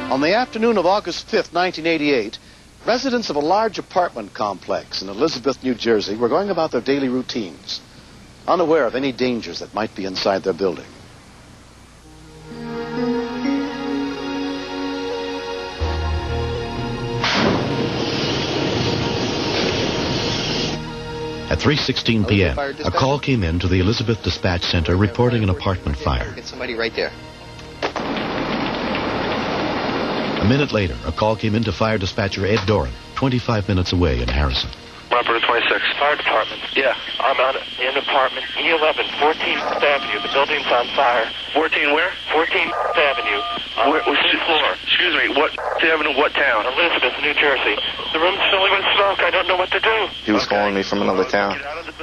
On the afternoon of August 5th, 1988, residents of a large apartment complex in Elizabeth, New Jersey were going about their daily routines, unaware of any dangers that might be inside their building. At 3:16 p.m., a call came in to the Elizabeth Dispatch Center reporting an apartment fire. Get somebody right there. A minute later, a call came in to fire dispatcher Ed Doran, 25 minutes away in Harrison. Operator 26. Fire department. Yeah. I'm out in apartment E11, 14th Avenue. The building's on fire. 14 where? 14th Avenue. Floor. Excuse me, what avenue, what town? Elizabeth, New Jersey. The room's filling with smoke. I don't know what to do. He was calling me from another town,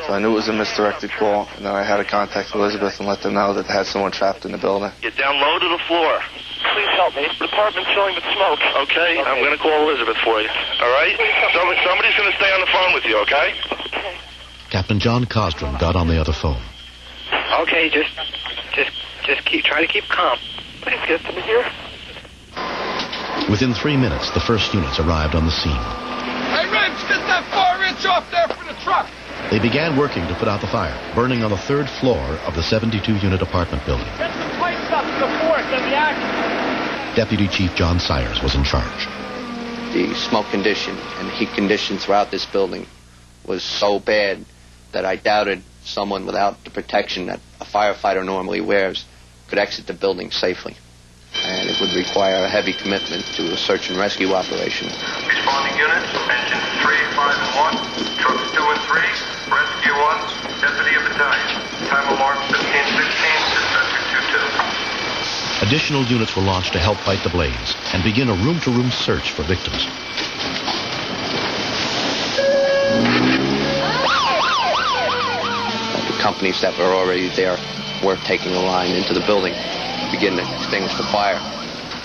so I knew it was a misdirected call, and then I had to contact Elizabeth and let them know that they had someone trapped in the building. Get down low to the floor. Please help me. The apartment's filling with smoke. Okay, I'm going to call Elizabeth for you. All right? Somebody's going to stay on the phone with you, okay? Okay. Captain John Cosdrum got on the other phone. Okay, just try to keep calm. Please get to me here. Within 3 minutes, the first units arrived on the scene. Hey, Ribs, get that 4-inch off there for the truck. They began working to put out the fire, burning on the 3rd floor of the 72-unit apartment building. Get some pipes up to the fourth and the action. Deputy Chief John Sayers was in charge. The smoke condition and heat condition throughout this building was so bad that I doubted someone without the protection that a firefighter normally wears could exit the building safely. And it would require a heavy commitment to a search and rescue operation. Responding units, engines 3, 5, and 1, trucks 2 and 3, rescue 1, deputy of battalion. Time alarm 1516, dispatcher 2-2. Additional units were launched to help fight the blaze and begin a room-to-room search for victims. The companies that were already there were taking a line into the building to begin to extinguish the fire.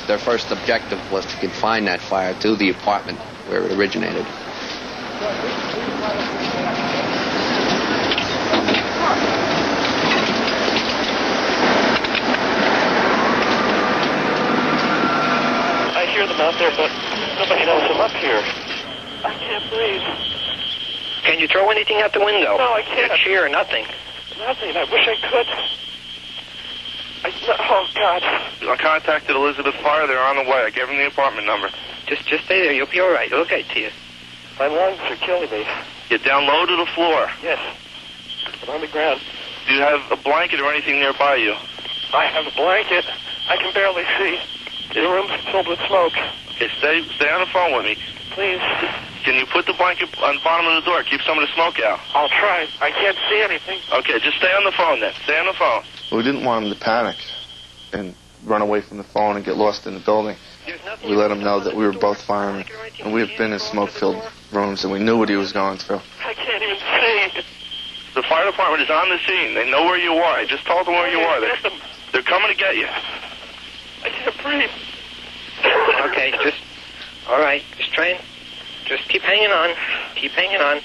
Their first objective was to confine that fire to the apartment where it originated. I hear them out there, but nobody knows I'm up here. I can't breathe. Can you throw anything out the window? No, I can't. A chair or nothing? Nothing. I wish I could. Oh, God. I contacted Elizabeth Fire. They're on the way. I gave them the apartment number. Just stay there. You'll be all right. It'll get to you. My lungs are killing me. Get down low to the floor. Yes. I'm on the ground. Do you have a blanket or anything nearby you? I have a blanket. I can barely see. The room's filled with smoke. Okay, stay on the phone with me. Please. Can you put the blanket on the bottom of the door? Keep some of the smoke out. I'll try. I can't see anything. Okay, just stay on the phone then. Stay on the phone. We didn't want him to panic and run away from the phone and get lost in the building. We let him know that we were both firemen, and we have been in smoke-filled rooms, and we knew what he was going through. I can't even see. The fire department is on the scene. They know where you are. I just told them where you are. They're coming to get you. I can't breathe. Okay, all right. Just keep hanging on. Keep hanging on.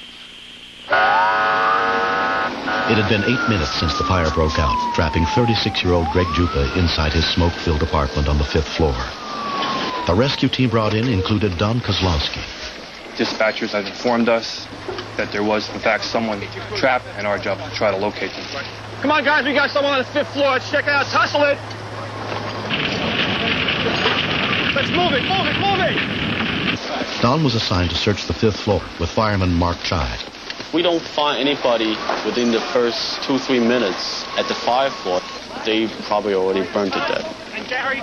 It had been 8 minutes since the fire broke out, trapping 36-year-old Greg Jupa inside his smoke-filled apartment on the 5th floor. The rescue team brought in included Don Kozlowski. Dispatchers had informed us that there was, in fact, someone trapped, and our job was to try to locate them. Come on, guys. We got someone on the 5th floor. Let's check it out. Let's hustle it. Let's move it. Don was assigned to search the 5th floor with fireman Mark Chide. We don't find anybody within the first 2-3 minutes at the 5th floor. They probably already burned to death. And Gary,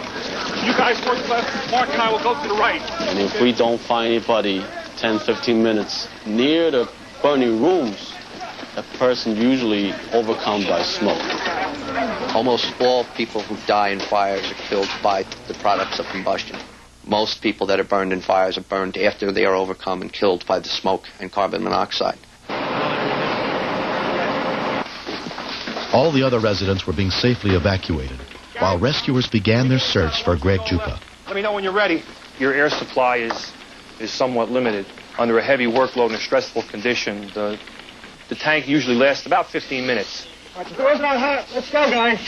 you guys work left. Mark and I will go to the right. And if we don't find anybody 10-15 minutes near the burning rooms, a person usually overcome by smoke. Almost all people who die in fires are killed by the products of combustion. Most people that are burned in fires are burned after they are overcome and killed by the smoke and carbon monoxide. All the other residents were being safely evacuated, while rescuers began their search for Greg Jupa. Let me know when you're ready. Your air supply is somewhat limited. Under a heavy workload and a stressful condition, the tank usually lasts about 15 minutes. All right, the door's not hot. Let's go, guys.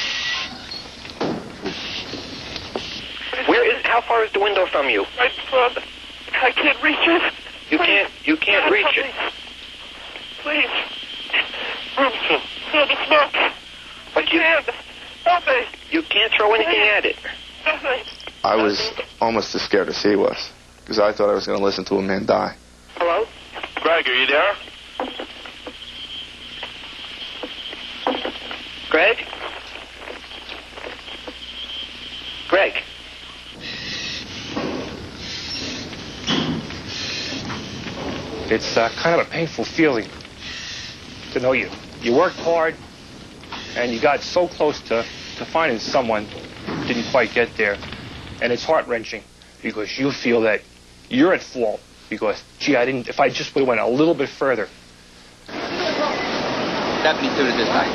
Where is... How far is the window from you? Right in front. I can't reach it. You can't reach it. Please. Room full of smoke. But you can't. Help me. You can't throw anything at it. Nothing. I was almost as scared as he was, because I thought I was going to listen to a man die. Hello? Greg, are you there? Greg? Greg? It's kind of a painful feeling to know you worked hard and you got so close to finding someone, didn't quite get there. And it's heart-wrenching because you feel that you're at fault because, gee, if I just would have went a little bit further. Deputy to the dispatch.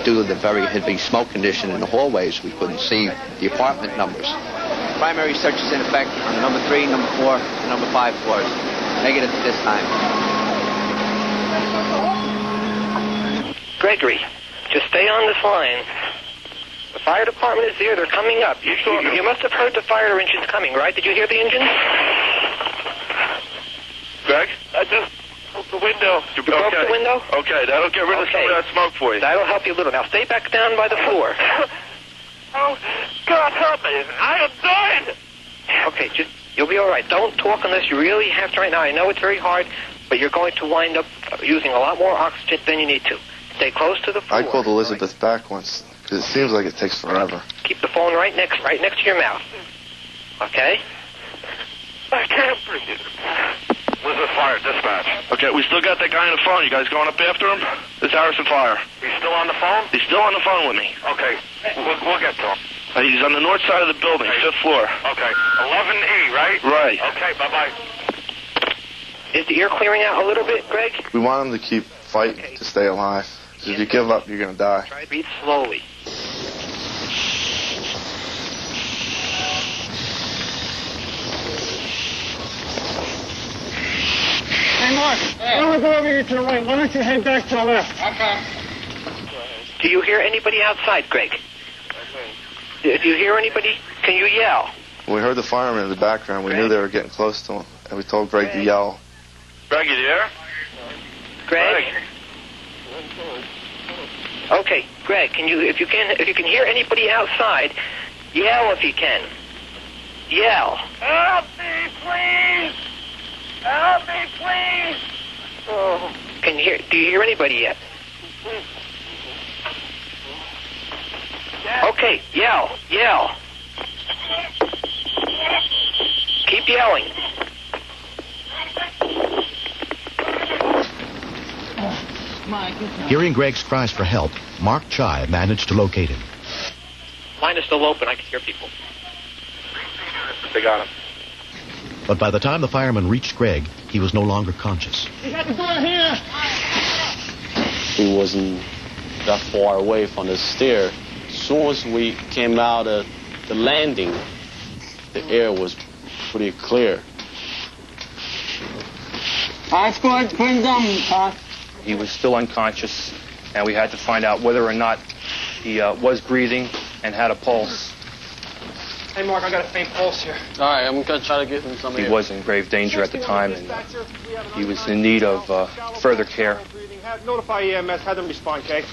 Due to the very heavy smoke condition in the hallways, we couldn't see the apartment numbers. Primary search is in effect on the number 3, number 4, and number 5 floors. Negative at this time. Gregory, just stay on this line. The fire department is there. They're coming up. You must have heard the fire engines coming, right? Did you hear the engines? Greg? I just broke the window. You broke the window? Okay, that'll get rid of some of that smoke for you. That'll help you a little. Now stay back down by the floor. Oh, God help me. I am dying. Okay, you'll be all right. Don't talk unless you really have to right now. I know it's very hard, but you're going to wind up using a lot more oxygen than you need to. Stay close to the floor. I called Elizabeth back once, because it seems like it takes forever. Keep the phone right next to your mouth. Okay? I can't breathe. Elizabeth Fire, dispatch. Okay, we still got that guy on the phone. You guys going up after him? This is Harrison Fire. He's still on the phone? He's still on the phone with me. Okay, we'll get to him. He's on the north side of the building, 5th floor. Okay, 11E, right? Right. Okay, bye-bye. Is the air clearing out a little bit, Greg? We want him to keep fighting to stay alive. Because if you give up, you're going to die. Try to breathe slowly. Hey, Mark, why don't we go over here to the right? Why don't you head back to the left? Okay. Do you hear anybody outside, Greg? If you hear anybody, can you yell? When we heard the firemen in the background, we knew they were getting close to him. And we told Greg to yell. Greg, you there? Greg? Okay, Greg, if you can hear anybody outside, yell if you can. Yell. Help me, please! Help me, please! Oh. Do you hear anybody yet? Okay, yell. Keep yelling. Hearing Greg's cries for help, Mark Chai managed to locate him. Line is still open. I can hear people. They got him. But by the time the fireman reached Greg, he was no longer conscious. You got the door here. He wasn't that far away from the stair. As soon as we came out of the landing, the air was pretty clear. He was still unconscious, and we had to find out whether or not he was breathing and had a pulse. Hey, Mark, I got a faint pulse here. All right, I'm going to try to get him some air. He was in grave danger at the time, and he was in need of further care. Notify EMS, have them respond, okay?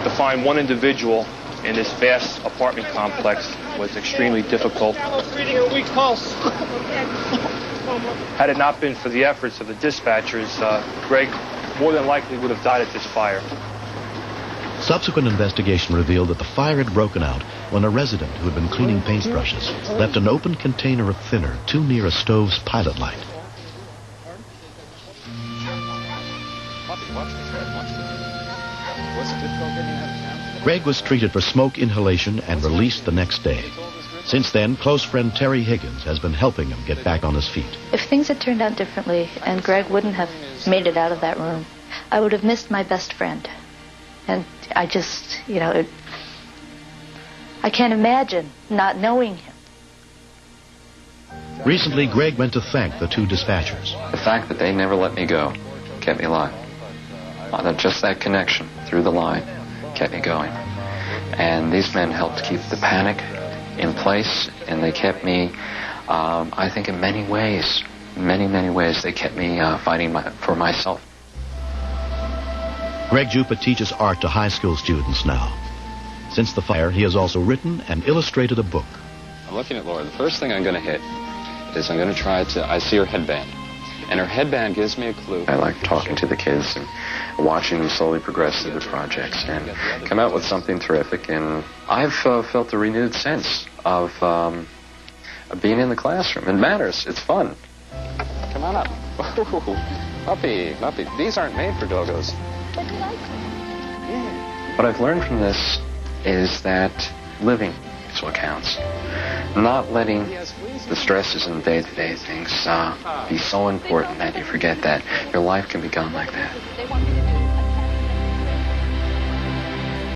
To find one individual in this vast apartment complex was extremely difficult. Reading a weak pulse. Had it not been for the efforts of the dispatchers, Greg more than likely would have died at this fire. Subsequent investigation revealed that the fire had broken out when a resident who had been cleaning paintbrushes left an open container of thinner too near a stove's pilot light. Greg was treated for smoke inhalation and released the next day. Since then, close friend Terry Higgins has been helping him get back on his feet. If things had turned out differently and Greg wouldn't have made it out of that room, I would have missed my best friend. And I just, I can't imagine not knowing him. Recently, Greg went to thank the two dispatchers. The fact that they never let me go kept me alive. Just that connection through the line kept me going. And these men helped keep the panic in place, and they kept me, I think in many ways, many ways, they kept me fighting for myself. Greg Jupa teaches art to high school students now. Since the fire, he has also written and illustrated a book. I'm looking at Laura. The first thing I'm going to hit is I'm going to try to, I see her headband. And her headband gives me a clue. I like talking to the kids and watching them slowly progress through the projects and come out with something terrific. And I've felt a renewed sense of being in the classroom. It matters. It's fun. Come on up. Ooh, puppy. These aren't made for doggos. What I've learned from this is that living is what counts. Not letting the stresses and day-to-day things be so important that you forget that your life can be gone like that.